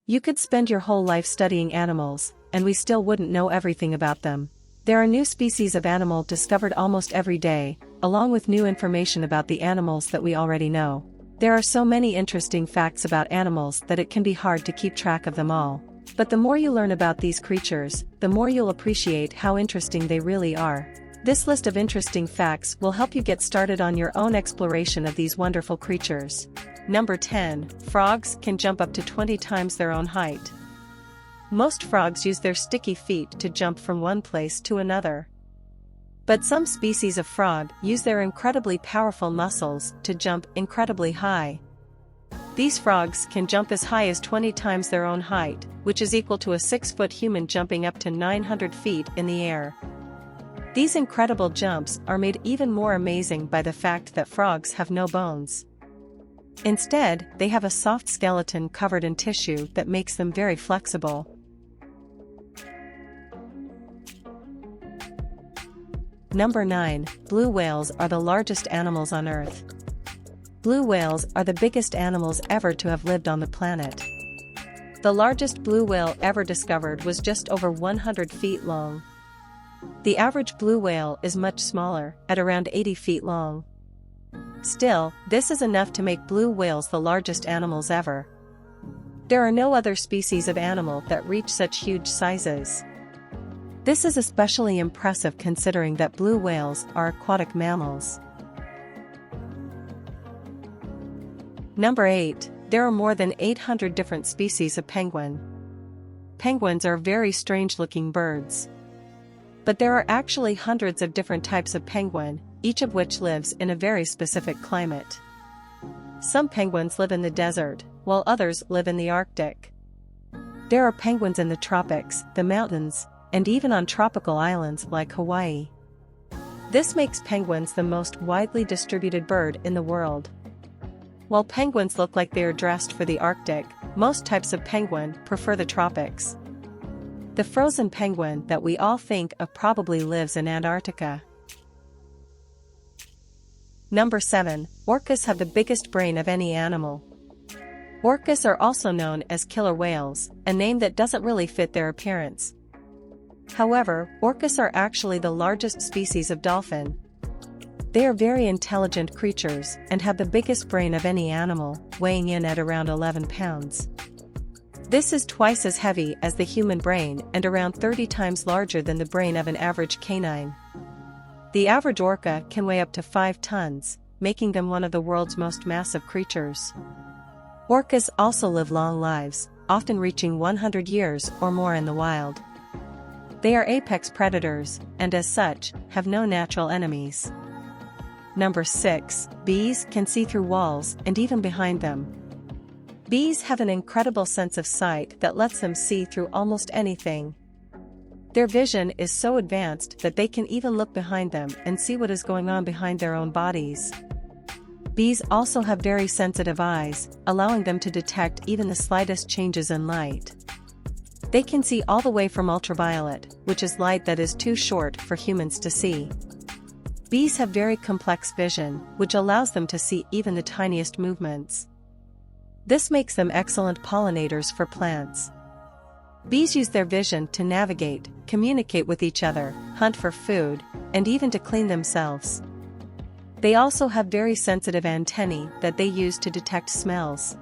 You could spend your whole life studying animals, and we still wouldn't know everything about them. There are new species of animal discovered almost every day, along with new information about the animals that we already know. There are so many interesting facts about animals that it can be hard to keep track of them all. But the more you learn about these creatures, the more you'll appreciate how interesting they really are. This list of interesting facts will help you get started on your own exploration of these wonderful creatures. Number 10. Frogs can jump up to 20 times their own height. Most frogs use their sticky feet to jump from one place to another. But some species of frog use their incredibly powerful muscles to jump incredibly high. These frogs can jump as high as 20 times their own height, which is equal to a 6-foot human jumping up to 900 feet in the air. These incredible jumps are made even more amazing by the fact that frogs have no bones. Instead, they have a soft skeleton covered in tissue that makes them very flexible. Number 9. Blue whales are the largest animals on Earth. Blue whales are the biggest animals ever to have lived on the planet. The largest blue whale ever discovered was just over 100 feet long. The average blue whale is much smaller, at around 80 feet long. Still, this is enough to make blue whales the largest animals ever. There are no other species of animal that reach such huge sizes. This is especially impressive considering that blue whales are aquatic mammals. Number 8. There are more than 800 different species of penguin. Penguins are very strange-looking birds. But there are actually hundreds of different types of penguin, each of which lives in a very specific climate. Some penguins live in the desert, while others live in the Arctic. There are penguins in the tropics, the mountains, and even on tropical islands like Hawaii. This makes penguins the most widely distributed bird in the world. While penguins look like they are dressed for the Arctic, most types of penguin prefer the tropics. The frozen penguin that we all think of probably lives in Antarctica. Number 7. Orcas have the biggest brain of any animal. Orcas are also known as killer whales, a name that doesn't really fit their appearance. However, orcas are actually the largest species of dolphin. They are very intelligent creatures and have the biggest brain of any animal, weighing in at around 11 pounds. This is twice as heavy as the human brain and around 30 times larger than the brain of an average canine. The average orca can weigh up to 5 tons, making them one of the world's most massive creatures. Orcas also live long lives, often reaching 100 years or more in the wild. They are apex predators, and as such, have no natural enemies. Number 6. Bees can see through walls and even behind them. Bees have an incredible sense of sight that lets them see through almost anything. Their vision is so advanced that they can even look behind them and see what is going on behind their own bodies. Bees also have very sensitive eyes, allowing them to detect even the slightest changes in light. They can see all the way from ultraviolet, which is light that is too short for humans to see. Bees have very complex vision, which allows them to see even the tiniest movements. This makes them excellent pollinators for plants. Bees use their vision to navigate, communicate with each other, hunt for food, and even to clean themselves. They also have very sensitive antennae that they use to detect smells.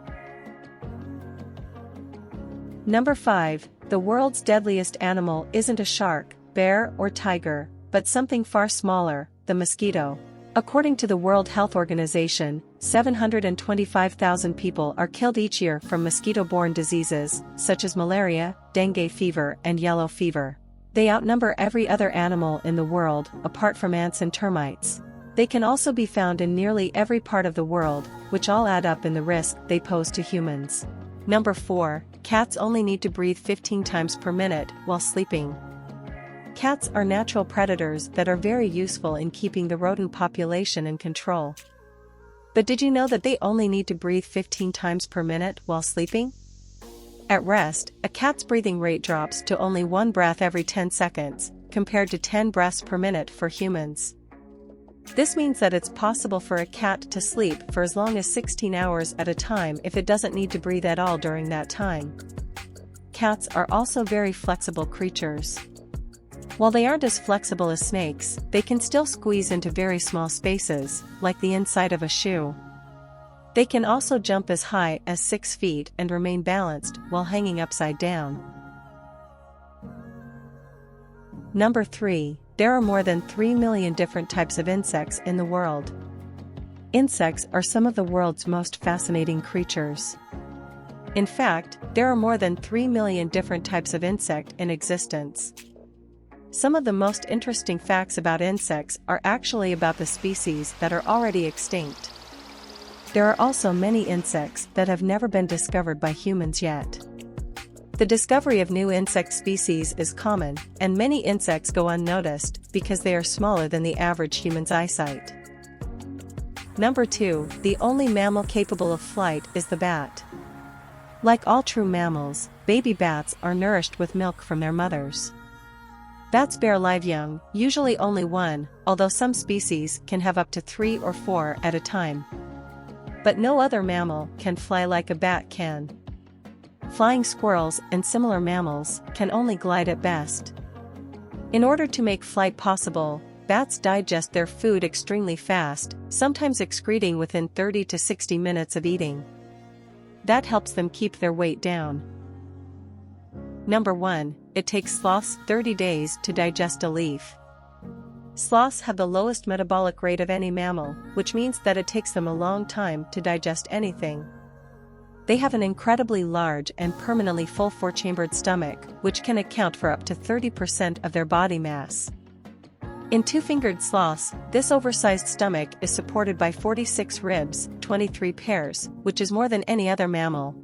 Number 5. The world's deadliest animal isn't a shark, bear, or tiger, but something far smaller, the mosquito. According to the World Health Organization, 725,000 people are killed each year from mosquito-borne diseases, such as malaria, dengue fever, and yellow fever. They outnumber every other animal in the world, apart from ants and termites. They can also be found in nearly every part of the world, which all add up in the risk they pose to humans. Number 4. Cats only need to breathe 15 times per minute while sleeping. Cats are natural predators that are very useful in keeping the rodent population in control. But did you know that they only need to breathe 15 times per minute while sleeping? At rest, a cat's breathing rate drops to only 1 breath every 10 seconds, compared to 10 breaths per minute for humans. This means that it's possible for a cat to sleep for as long as 16 hours at a time if it doesn't need to breathe at all during that time. cats are also very flexible creatures. While they aren't as flexible as snakes, they can still squeeze into very small spaces, like the inside of a shoe. They can also jump as high as 6 feet and remain balanced while hanging upside down. Number 3. There are more than 3 million different types of insects in the world. Insects are some of the world's most fascinating creatures. In fact, there are more than 3 million different types of insect in existence. Some of the most interesting facts about insects are actually about the species that are already extinct. There are also many insects that have never been discovered by humans yet. The discovery of new insect species is common, and many insects go unnoticed because they are smaller than the average human's eyesight. Number 2. The only mammal capable of flight is the bat. Like all true mammals, baby bats are nourished with milk from their mothers. Bats bear live young, usually only one, although some species can have up to 3 or 4 at a time. But no other mammal can fly like a bat can. Flying squirrels and similar mammals can only glide at best. In order to make flight possible, bats digest their food extremely fast, sometimes excreting within 30 to 60 minutes of eating. That helps them keep their weight down. Number 1. It takes sloths 30 days to digest a leaf. Sloths have the lowest metabolic rate of any mammal, which means that it takes them a long time to digest anything. They have an incredibly large and permanently full 4-chambered stomach, which can account for up to 30% of their body mass. In two-fingered sloths, this oversized stomach is supported by 46 ribs, 23 pairs, which is more than any other mammal.